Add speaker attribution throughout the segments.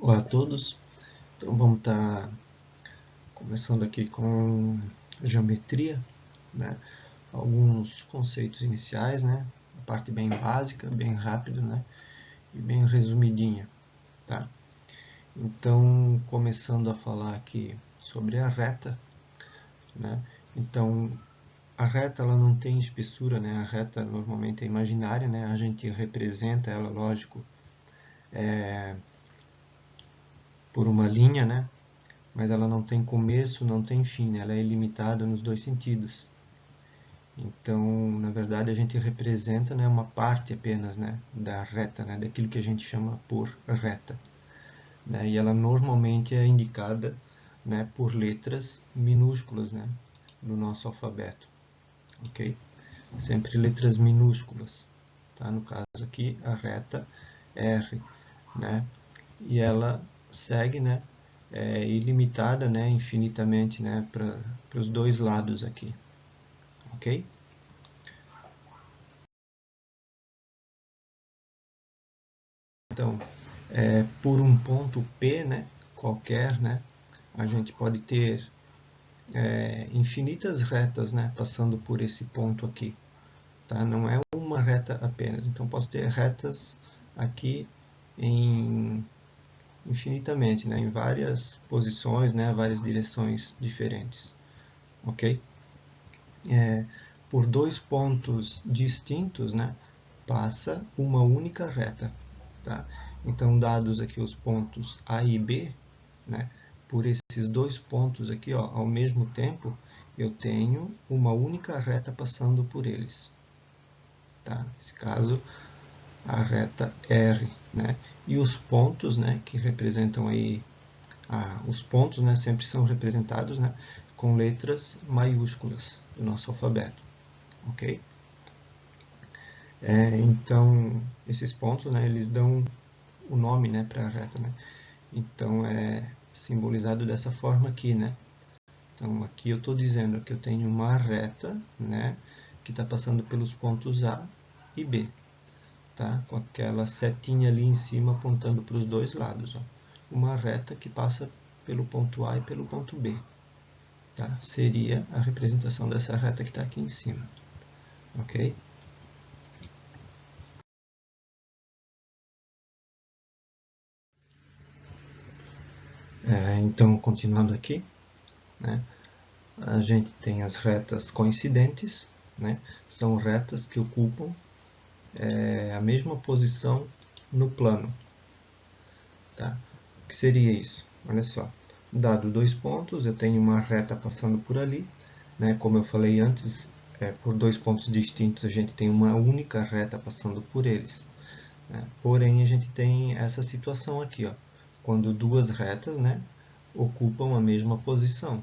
Speaker 1: Olá a todos, então vamos estar começando aqui com geometria, né? Alguns conceitos iniciais, né? A parte bem básica, bem rápida, né? E bem resumidinha, tá? Então, começando a falar aqui sobre a reta, né? Então, a reta ela não tem espessura, né? A reta normalmente é imaginária, né? A gente representa ela, lógico, por uma linha, né? Mas ela não tem começo, não tem fim, né? Ela é ilimitada nos dois sentidos. Então, na verdade, a gente representa, né, uma parte apenas, né, da reta, né, daquilo que a gente chama por reta. Né? E ela normalmente é indicada, né, por letras minúsculas, né, no nosso alfabeto. Ok? Sempre letras minúsculas. Tá? No caso aqui, a reta R. Né? E ela segue, né, ilimitada, né, infinitamente, né, para os dois lados aqui. Ok? Então, por um ponto P, né, qualquer, né, a gente pode ter infinitas retas, né, passando por esse ponto aqui. Tá? Não é uma reta apenas. Então, posso ter retas aqui infinitamente, né, em várias posições, né, várias direções diferentes. Ok? Por dois pontos distintos, né, passa uma única reta. Tá? Então, dados aqui os pontos A e B, né, por esses dois pontos aqui, ó, ao mesmo tempo, eu tenho uma única reta passando por eles. Tá? Nesse caso, a reta R. Né? E os pontos, né, que representam aí, os pontos, né, sempre são representados, né, com letras maiúsculas do nosso alfabeto. Ok? Então, esses pontos, né, eles dão o nome, né, para a reta. Né? Então, é simbolizado dessa forma aqui. Né? Então, aqui eu estou dizendo que eu tenho uma reta, né, que está passando pelos pontos A e B. Tá? Com aquela setinha ali em cima apontando para os dois lados. Ó. Uma reta que passa pelo ponto A e pelo ponto B. Tá? Seria a representação dessa reta que está aqui em cima. Ok? Então, continuando aqui, né, a gente tem as retas coincidentes, né, são retas que ocupam a mesma posição no plano. Tá? O que seria isso? Olha só, dado dois pontos, eu tenho uma reta passando por ali, né, como eu falei antes, por dois pontos distintos a gente tem uma única reta passando por eles. Né? Porém, a gente tem essa situação aqui, ó, quando duas retas, né, ocupam a mesma posição.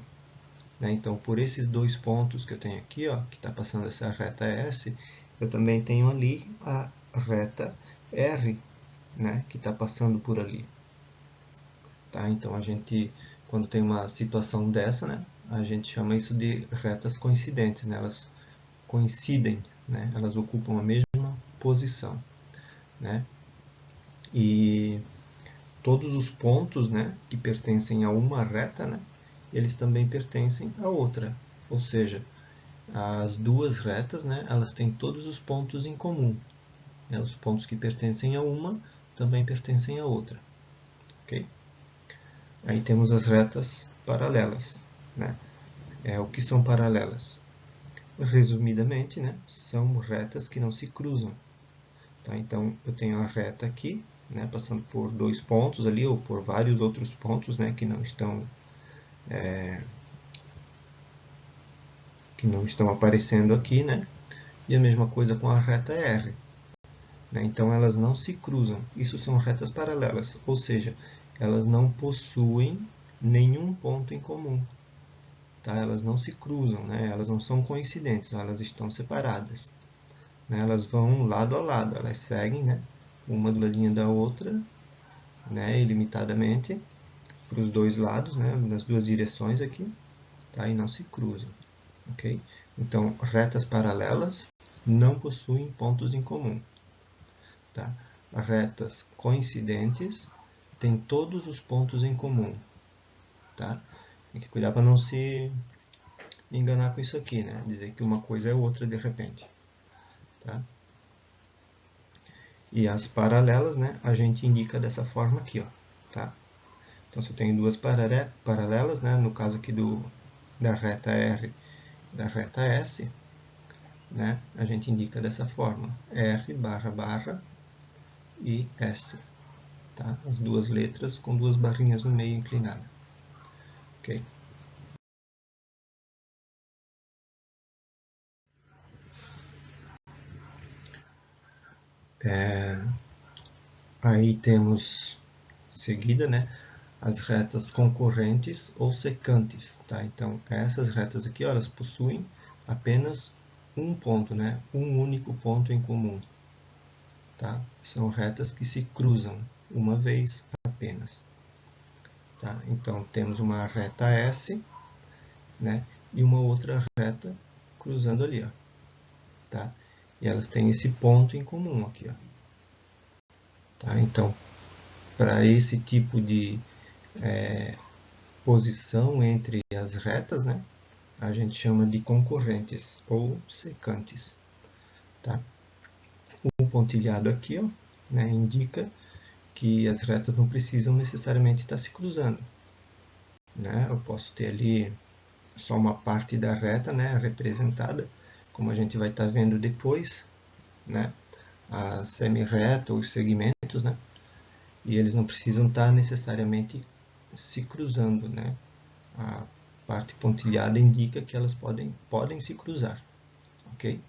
Speaker 1: Né? Então, por esses dois pontos que eu tenho aqui, ó, que está passando essa reta S, eu também tenho ali a reta R, né, que está passando por ali. Tá? Então, a gente, quando tem uma situação dessa, né, a gente chama isso de retas coincidentes. Né? Elas coincidem, né? Elas ocupam a mesma posição. Né? E todos os pontos, né, que pertencem a uma reta, né, eles também pertencem a outra. Ou seja, as duas retas, né, elas têm todos os pontos em comum. Né? Os pontos que pertencem a uma também pertencem a outra. Okay? Aí temos as retas paralelas. Né? O que são paralelas? Resumidamente, né, são retas que não se cruzam. Tá? Então, eu tenho a reta aqui, né, passando por dois pontos ali, ou por vários outros pontos, né, que não estão aparecendo aqui, né? E a mesma coisa com a reta R. Né? Então, elas não se cruzam. Isso são retas paralelas, ou seja, elas não possuem nenhum ponto em comum. Tá? Elas não se cruzam, né? Elas não são coincidentes, elas estão separadas. Né? Elas vão lado a lado, elas seguem, né, uma do ladinho da outra, né, ilimitadamente, para os dois lados, né, nas duas direções aqui, tá? E não se cruzam. Okay? Então, retas paralelas não possuem pontos em comum. Tá? Retas coincidentes tem todos os pontos em comum, tá? Tem que cuidar para não se enganar com isso aqui, né? Dizer que uma coisa é outra de repente, tá? E as paralelas, né, a gente indica dessa forma aqui, ó, tá? Então, se eu tenho duas paralelas, né, no caso aqui da reta R e da reta S, né, a gente indica dessa forma, R barra barra e S, tá? As duas letras com duas barrinhas no meio inclinada, ok? Aí temos seguida, né, as retas concorrentes ou secantes, tá? Então, essas retas aqui, ó, elas possuem apenas um ponto, né, um único ponto em comum, tá? São retas que se cruzam uma vez apenas, tá? Então, temos uma reta S, né, e uma outra reta cruzando ali, ó, tá? E elas têm esse ponto em comum aqui, ó, tá? Então, para esse tipo de posição entre as retas, né, a gente chama de concorrentes ou secantes, tá? O pontilhado aqui, ó, né, indica que as retas não precisam necessariamente estar se cruzando, né? Eu posso ter ali só uma parte da reta, né, representada, como a gente vai estar vendo depois, né, a semi-reta, os segmentos, né, e eles não precisam estar necessariamente se cruzando, né? A parte pontilhada indica que elas podem se cruzar, ok?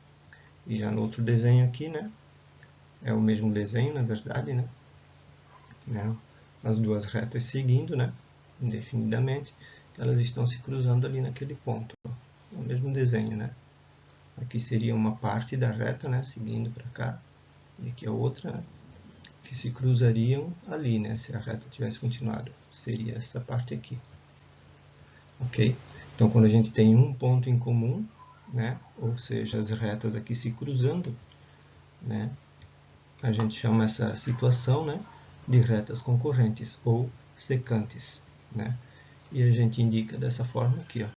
Speaker 1: E já no outro desenho aqui, né, é o mesmo desenho, na verdade, né, as duas retas seguindo, né, indefinidamente, elas estão se cruzando ali naquele ponto, ó. É o mesmo desenho, né? Aqui seria uma parte da reta, né, seguindo para cá, e aqui a outra, né, que se cruzariam ali, né, se a reta tivesse continuado. Seria essa parte aqui. Ok? Então, quando a gente tem um ponto em comum, né, ou seja, as retas aqui se cruzando, né, a gente chama essa situação, né, de retas concorrentes ou secantes, né? E a gente indica dessa forma aqui, ó,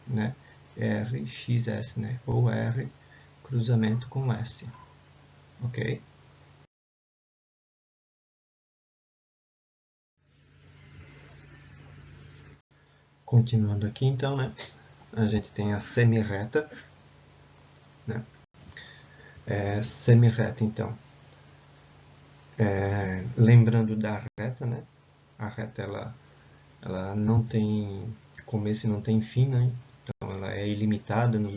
Speaker 1: né, RXS, né, ou R cruzamento com S, ok? Continuando aqui, então, né, a gente tem a semi-reta, né? Semi-reta, então, lembrando da reta, né? A reta ela não tem começo e não tem fim, né? Então ela é ilimitada nas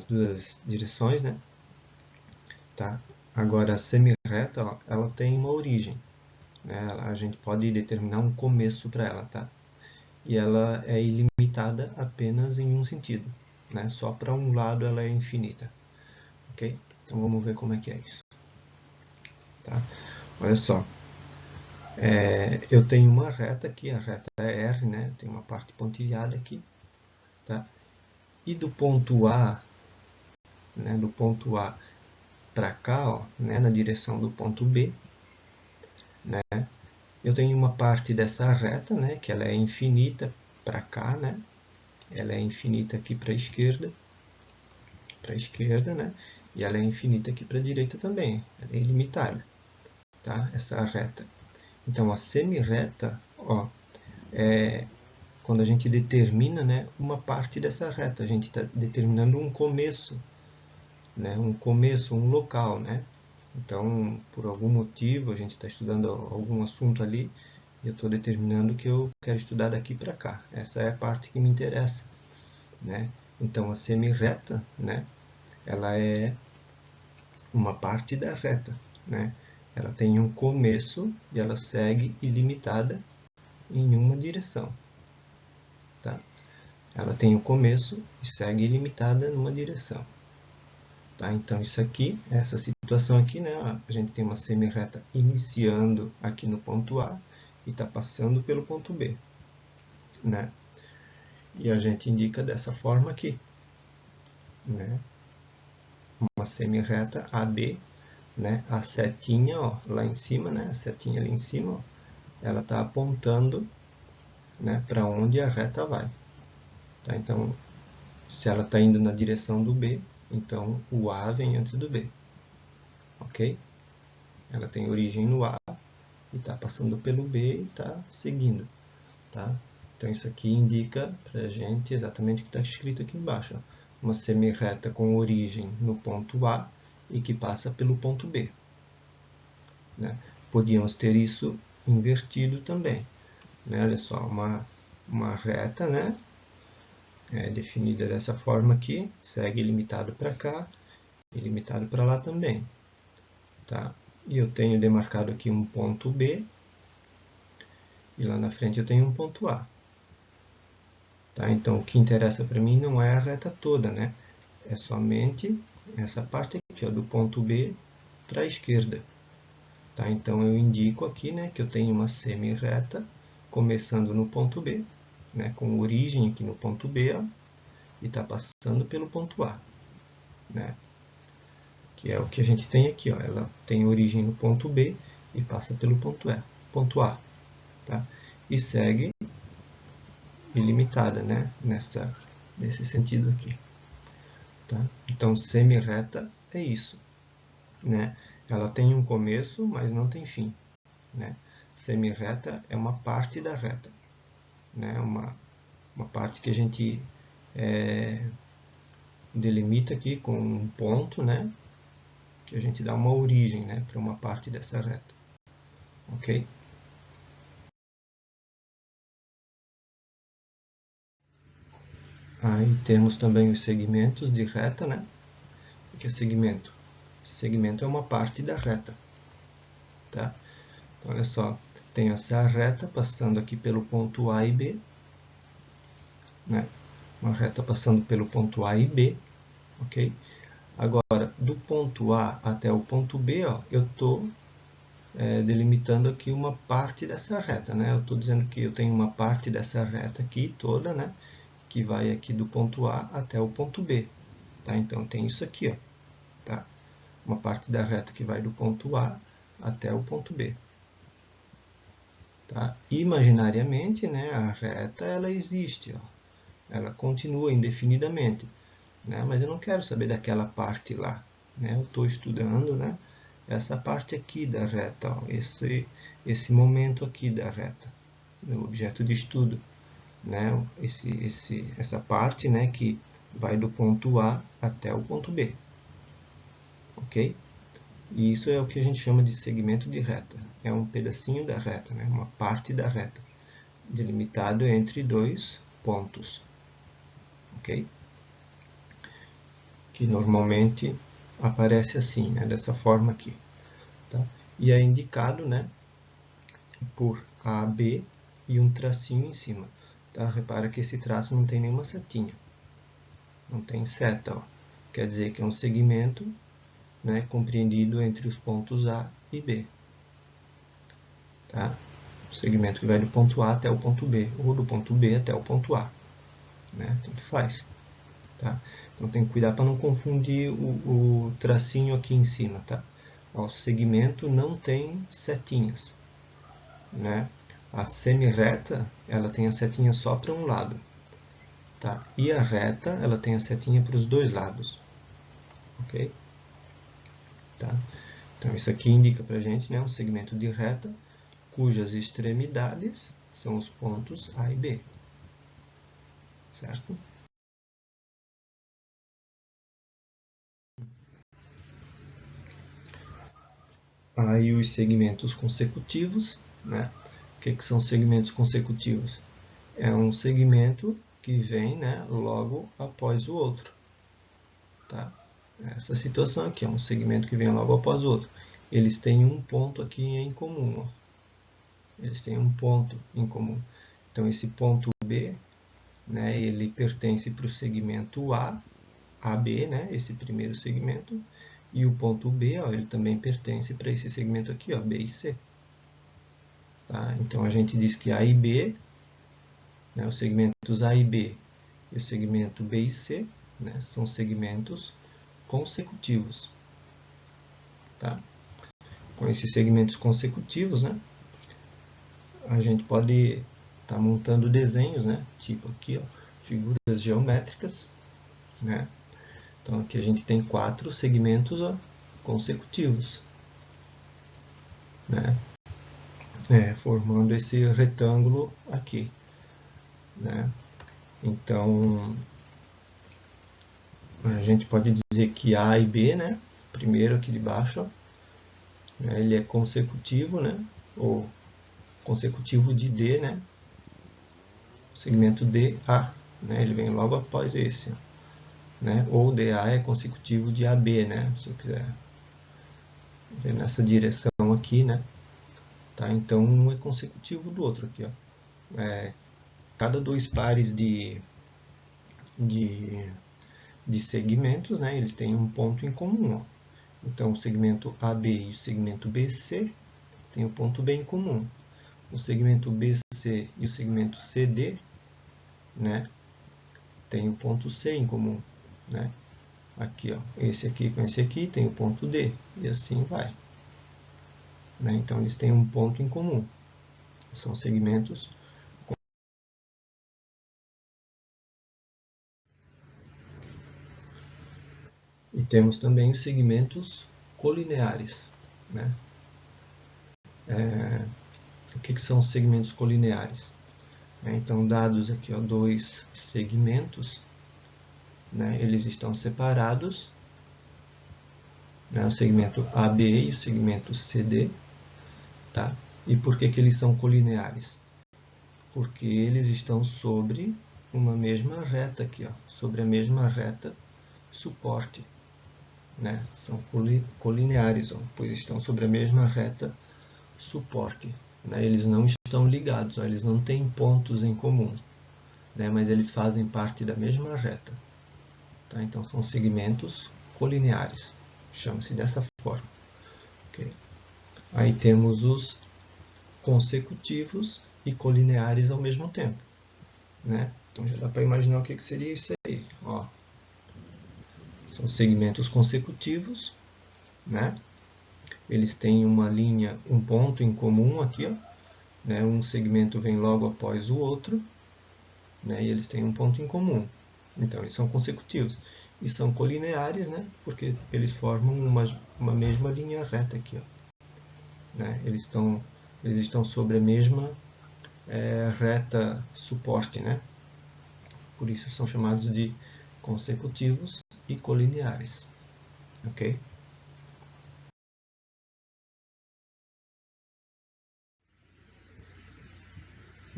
Speaker 1: duas direções, né? Tá? Agora a semi-reta, ela tem uma origem, né? A gente pode determinar um começo para ela, tá? E ela é ilimitada apenas em um sentido, né? Só para um lado ela é infinita, ok? Então vamos ver como é que é isso, tá? Olha só, eu tenho uma reta aqui, a reta é R, né? Tem uma parte pontilhada aqui, tá? E do ponto A, né, do ponto A para cá, ó, né, na direção do ponto B, né, eu tenho uma parte dessa reta, né, que ela é infinita para cá, né, ela é infinita aqui para a esquerda, né, e ela é infinita aqui para a direita também, ela é ilimitada, tá, essa reta. Então, a semi-reta, ó, quando a gente determina, né, uma parte dessa reta, a gente está determinando um começo, né, um local, né? Então, por algum motivo, a gente está estudando algum assunto ali e eu estou determinando que eu quero estudar daqui para cá. Essa é a parte que me interessa, né? Então, a semi-reta, né, ela é uma parte da reta, né? Ela tem um começo e ela segue ilimitada em uma direção, tá? Ela tem um começo e segue ilimitada numa direção. Tá? Então, isso aqui, essa situação aqui, né, a gente tem uma semi-reta iniciando aqui no ponto A e está passando pelo ponto B, né? E a gente indica dessa forma aqui, né? Uma semi-reta AB, né, a setinha, ó, lá em cima, né, a setinha ali em cima, ó, ela está apontando, né, para onde a reta vai. Tá? Então, se ela está indo na direção do B, então o A vem antes do B. Ok? Ela tem origem no A e está passando pelo B e está seguindo. Tá? Então, isso aqui indica para a gente exatamente o que está escrito aqui embaixo. Ó. Uma semirreta com origem no ponto A e que passa pelo ponto B. Né? Podíamos ter isso invertido também. Né? Olha só, uma reta, né? Definida dessa forma aqui, segue ilimitado para cá, ilimitado para lá também. Tá? E eu tenho demarcado aqui um ponto B, e lá na frente eu tenho um ponto A. Tá? Então, o que interessa para mim não é a reta toda, né? É somente essa parte aqui, ó, do ponto B para a esquerda. Tá? Então, eu indico aqui, né, que eu tenho uma semirreta, começando no ponto B, né, com origem aqui no ponto B, ó, e está passando pelo ponto A. Né? Que é o que a gente tem aqui. Ó. Ela tem origem no ponto B e passa pelo ponto A. Tá? E segue ilimitada, né? Nesse sentido aqui. Tá? Então, semirreta é isso. Né? Ela tem um começo, mas não tem fim. Né? Semirreta é uma parte da reta. Né? Uma parte que a gente delimita aqui com um ponto, né? Que a gente dá uma origem, né? Para uma parte dessa reta. Ok? Aí temos também os segmentos de reta, né? O que é segmento? Segmento é uma parte da reta. Tá? Então, olha só, tenho essa reta passando aqui pelo ponto A e B. Né? Uma reta passando pelo ponto A e B. Ok? Agora, do ponto A até o ponto B, ó, eu estou delimitando aqui uma parte dessa reta. Né? Eu estou dizendo que eu tenho uma parte dessa reta aqui toda, né? Que vai aqui do ponto A até o ponto B. Tá? Então, tem isso aqui. Ó, tá? Uma parte da reta que vai do ponto A até o ponto B. Tá? Imaginariamente, né, a reta ela existe, ó. Ela continua indefinidamente, né? Mas eu não quero saber daquela parte lá. Né? Eu estou estudando, né, essa parte aqui da reta, ó, esse momento aqui da reta, meu objeto de estudo. Né? Essa parte, né, que vai do ponto A até o ponto B. Ok? E isso é o que a gente chama de segmento de reta. É um pedacinho da reta, né? Uma parte da reta, delimitado entre dois pontos. Ok? Que normalmente aparece assim, né? Dessa forma aqui. Tá? E é indicado, né, por AB e um tracinho em cima. Tá? Repara que esse traço não tem nenhuma setinha. Não tem seta. Ó. Quer dizer que é um segmento, né, compreendido entre os pontos A e B. Tá? O segmento que vai do ponto A até o ponto B, ou do ponto B até o ponto A. Né? Tanto faz. Tá? Então tem que cuidar para não confundir o tracinho aqui em cima. Tá? O segmento não tem setinhas. Né? A semirreta ela tem a setinha só para um lado. Tá? E a reta ela tem a setinha para os dois lados. Ok? Tá? Então isso aqui indica para a gente, né, um segmento de reta cujas extremidades são os pontos A e B. Certo? Aí os segmentos consecutivos, né? O que são segmentos consecutivos? É um segmento que vem, né, logo após o outro. Tá? Essa situação aqui é um segmento que vem logo após o outro. Eles têm um ponto aqui em comum. Ó. Eles têm um ponto em comum. Então, esse ponto B, né, ele pertence para o segmento A, AB, né, esse primeiro segmento, e o ponto B, ó, ele também pertence para esse segmento aqui, ó, B e C. Tá? Então, a gente diz que A e B, né, os segmentos A e B e o segmento B e C, né, são segmentos consecutivos. tá? Com esses segmentos consecutivos, né? A gente pode estar montando desenhos, né? Tipo aqui, ó, figuras geométricas, né? Então aqui a gente tem 4 segmentos, ó, consecutivos, né? Formando esse retângulo aqui, né? Então a gente pode dizer que A e B, né? Primeiro aqui de baixo, ó, né? Ele é consecutivo, né? Ou consecutivo de D, né? O segmento DA, né? Ele vem logo após esse, né? Ou DA é consecutivo de AB, né? Se eu quiser ver nessa direção aqui, né? Tá? Então um é consecutivo do outro aqui, ó. Cada 2 pares de segmentos, né? Eles têm um ponto em comum, ó. Então o segmento AB e o segmento BC têm o ponto B em comum. O segmento BC e o segmento CD, né? Tem o ponto C em comum, né? Aqui, ó, esse aqui com esse aqui tem o ponto D, e assim vai, né? Então eles têm um ponto em comum, são segmentos. E temos também os segmentos colineares, né? O que são os segmentos colineares? Então, dados aqui, ó, 2 segmentos, né? Eles estão separados, né? O segmento AB e o segmento CD, tá? E por que eles são colineares? Porque eles estão sobre uma mesma reta aqui, ó, sobre a mesma reta suporte, né? São colineares, ó, pois estão sobre a mesma reta suporte, né? Eles não estão ligados, ó, eles não têm pontos em comum, né? Mas eles fazem parte da mesma reta, tá? Então são segmentos colineares, chama-se dessa forma. Okay? Aí temos os consecutivos e colineares ao mesmo tempo, né? Então já dá para imaginar o que seria isso aí, ó. São segmentos consecutivos, né? Eles têm uma linha, um ponto em comum aqui, ó, né? Um segmento vem logo após o outro, né? E eles têm um ponto em comum. Então eles são consecutivos e são colineares, né? Porque eles formam uma mesma linha reta aqui, ó, né? Eles estão sobre a mesma reta suporte, né? Por isso são chamados de consecutivos e colineares, ok?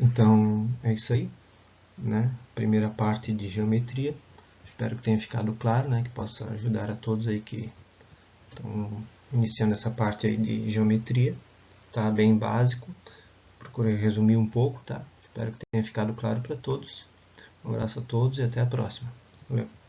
Speaker 1: Então é isso aí, né? Primeira parte de geometria. Espero que tenha ficado claro, né? Que possa ajudar a todos aí que estão iniciando essa parte aí de geometria, tá? Bem básico. Procurei resumir um pouco, tá? Espero que tenha ficado claro para todos. Um abraço a todos e até a próxima. Valeu!